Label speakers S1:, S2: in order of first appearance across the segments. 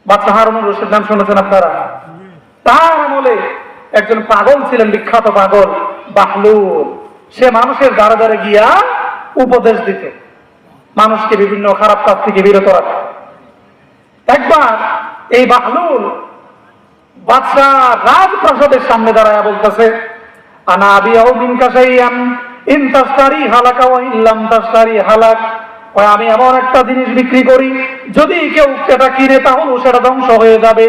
S1: বাদশাহ হারুনুর রশিদ নাম শুনেছেন আপনারা? তার আমলে একজন পাগল ছিলেন, বিখ্যাত পাগল বাহলুল। সে মানুষের দ্বারে দ্বারে গিয়া উপদেশ দিত, মানুষকে বিভিন্ন খারাপ কাজ থেকে বিরত রাখত। একবার এই বাহলুল বাদশাহ রাজপ্রাসাদের সামনে দাঁড়ায় বলতেছে, আনা আবিয়াউ মিনকা শাইআন ইন তাশতারি হালাকা ওয়া ইল্লাম তাশতারি হালাক। আমি এমন একটা জিনিস বিক্রি করি, যদি কেউ সেটা কিনে তাহলে সেটা ধ্বংস হয়ে যাবে,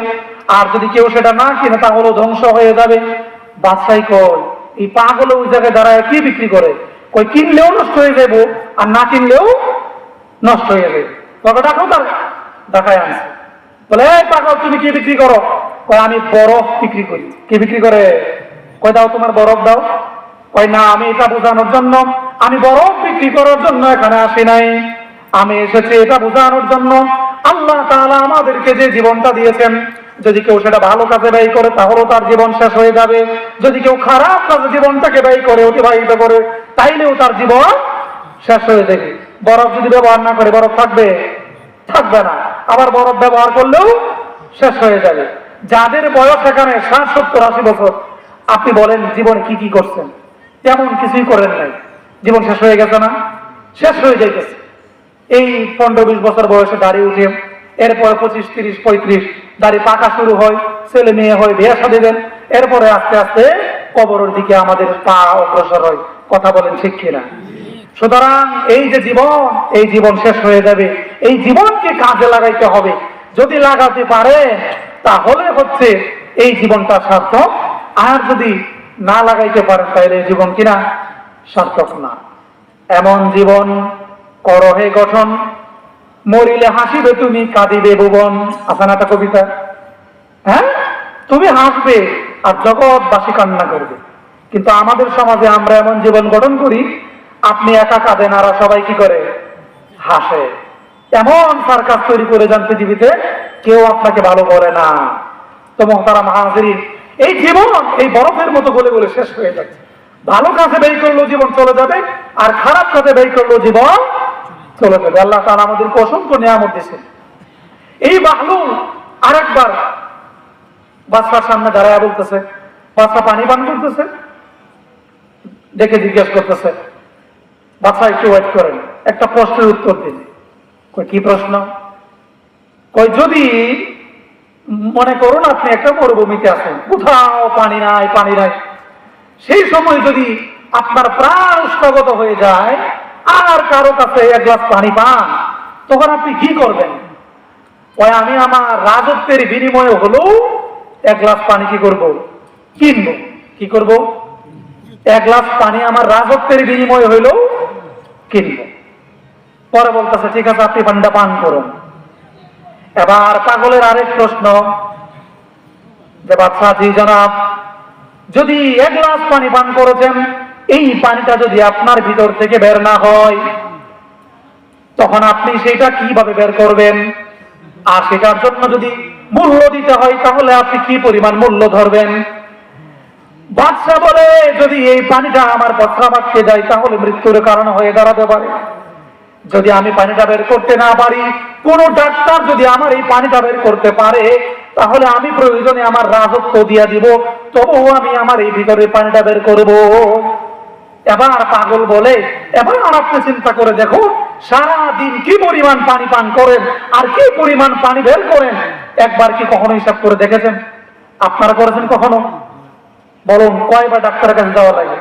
S1: আর যদি কেউ সেটা না কিনে তাহলে ধ্বংস হয়ে যাবে। বাদশাহ কয়, এই পাগল ওই জায়গায় দাঁড়ায় কি বিক্রি করে? কই কিনলেও নষ্ট হয়ে যাবো আর না কিনলেও নষ্ট হয়ে যাবে। তবে দেখো তার দেখায় আনছে, বলে এই পাগল তুমি কি বিক্রি করো? কয় আমি বরফ বিক্রি করি। কি বিক্রি করে? কয় দাও তোমার বরফ দাও। কয় না, আমি এটা বোঝানোর জন্য, আমি বরফ বিক্রি করার জন্য এখানে আসি নাই, আমি এসেছি এটা বোঝানোর জন্য আল্লাহ তাআলা আমাদেরকে যে জীবনটা দিয়েছেন, যদি কেউ সেটা ভালো কাজে ব্যয় করে তাহলেও তার জীবন শেষ হয়ে যাবে, যদি কেউ খারাপ কাজে জীবনটাকে ব্যয় করে অতিবাহিত করে তাইলেও তার জীবন শেষ হয়ে যাবে। বরফ যদি ব্যবহার না করে বরফ থাকবে? থাকবে না। আবার বরফ ব্যবহার করলেও শেষ হয়ে যাবে। যাদের বয়স এখানে 60, 70, 80 বছর, আপনি বলেন জীবনে কি কি করছেন? তেমন কিছুই করেন নাই। জীবন শেষ হয়ে গেছে না? শেষ হয়ে যাইতেছে। এই 15-20 বছর বয়সে দাড়ি উঠে, এরপরে 25, 30, 35 দাড়ি পাকা শুরু হয়, ছেলে মেয়ে হয়, বিয়ে শাদী দেন, এরপরে আস্তে আস্তে কবরের দিকে আমাদের পা অগ্রসর হয়। কথা বলেন ঠিক কিনা? সুতরাং এই যে জীবন, এই জীবন শেষ হয়ে যাবে। এই জীবনকে কাজে লাগাইতে হবে। যদি লাগাতে পারে তাহলে হচ্ছে এই জীবনটা সার্থক, আর যদি না লাগাইতে পারেন তাহলে এই জীবন কিনা সার্থক না। এমন জীবন করহে গঠন, মরিলে হাসিবে তুমি কাঁদিবে ভুবন। আছে না একটা কবিতা? হ্যাঁ, তুমি হাসবে আর জগৎবাসী কান্না করবে। কিন্তু আমাদের সমাজে আমরা এমন জীবন গঠন করি, আপনি একা কাঁদেন আর সবাই কি করে? হাসে। এমন সার্কাস তৈরি করে যান পৃথিবীতে, কেউ আপনাকে ভালো বলে না। তো মুহতারাম হাজিরিন, এই জীবন এই বরফের মতো গলে গলে শেষ হয়ে যাচ্ছে। ভালো কাজে ব্যয় করলেও জীবন চলে যাবে, আর খারাপ কাজে ব্যয় করলেও জীবন চলে যাবে। আল্লাহ তাআলা আমাদেরকে অসংখ্য নিয়ামত দিয়েছেন। এই বাহলুল আরেকবার বাদশার সামনে দাঁড়ায় বলতেছে, বাদশা পানি পান করতেছে, দেখে জিজ্ঞেস করতেছে, বাদশা একটু ওয়েট করেন, একটা প্রশ্নের উত্তর দিন। কি প্রশ্ন? কই যদি মনে করুন আপনি একটা মরুভূমিতে আছেন, কোথাও পানি নাই, পানি নাই, সেই সময় যদি আপনার প্রাণ স্থগত হয়ে যায় আর কারো কাছে এক গ্লাস পানি পান, তখন আপনি কি করবেন? ওই আমি আমার রাজত্বের বিনিময়ে হলেও এক গ্লাস পানি কি করব? কিনবো। কি করব? এক গ্লাস পানি আমার রাজত্বের বিনিময়ে হইলেও কিনবো। পরে বলতেছে ঠিক আছে, আপনি পানিটা পান করুন। এবার পাগলের আরেক প্রশ্ন, যে বাদশা জি জনাব, যদি এক গ্লাস পানি পান করেছেন, এই পানিটা যদি আপনার ভিতর থেকে বের না হয়, তখন আপনি সেটা কিভাবে বের করবেন? আর সেটার জন্য যদি মূল্য দিতে হয় তাহলে আপনি কি পরিমাণ মূল্য ধরবেন? বাদশা বলে, যদি এই পানিটা আমার পত্রাবাক্যে যায় তাহলে মৃত্যুর কারণ হয়ে দাঁড়াতে পারে। যদি আমি পানিটা বের করতে না পারি, কোন ডাক্তার যদি আমার এই পানিটা বের করতে পারে, তাহলে আমি প্রয়োজনে আমার রাজত্ব দিয়ে দিব, তবুও আমি আমার এই ভিতরে পানিটা বের করব। এবার পাগল বলে, এবার আপনি চিন্তা করে দেখো, সারাদিন কি পরিমাণ পানি পান করেন আর কি পরিমাণ পানি বের করেন, একবার কি কখনো হিসাব করে দেখেছেন? আপনারা করেছেন কখনো? বলুন, কয়বার ডাক্তারের কাছে যাওয়া লাগে?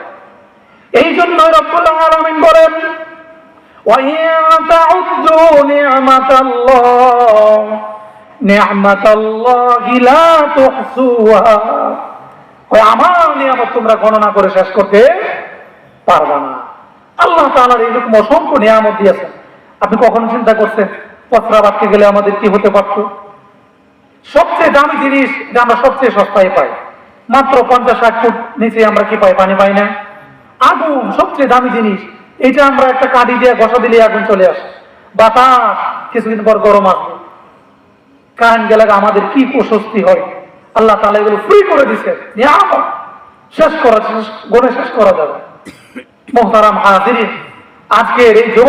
S1: এই জন্য রব্বুল আলামিন বলেন, ওয়া তাউদ্দু নি'মাতাল্লাহি লা তুহসুহা। আমার নিয়ামত তোমরা গণনা করে শেষ করতে পারবে না। আল্লাহ তাআলার এরকম অসংখ্য নিয়ামত দিয়েছেন। আপনি কখনো চিন্তা করছেন পত্রাবাক্যে গেলে আমাদের কি হতে পারত? সবচেয়ে দামি জিনিস যা আমরা সবচেয়ে সস্তায় পাই, মাত্র 50-60 ফুট নিচে আমরা কি পাই? পানি পাই না? আগুন সবচেয়ে দামি জিনিস, এটা আমরা একটা কাঠি দিয়ে ঘষা দিলে আগুন চলে আসে। বাতাস কিছুদিন পর গরম আসবে। কারেন্ট গেলে আমাদের কি প্রশস্তি হয়। আল্লাহ তাআলা এগুলো ফ্রি করে দিয়েছেন, নিয়ামত শেষ করা, গণে শেষ করা যাবে। মুহতারাম হাজিরিন, আজকের এই যুব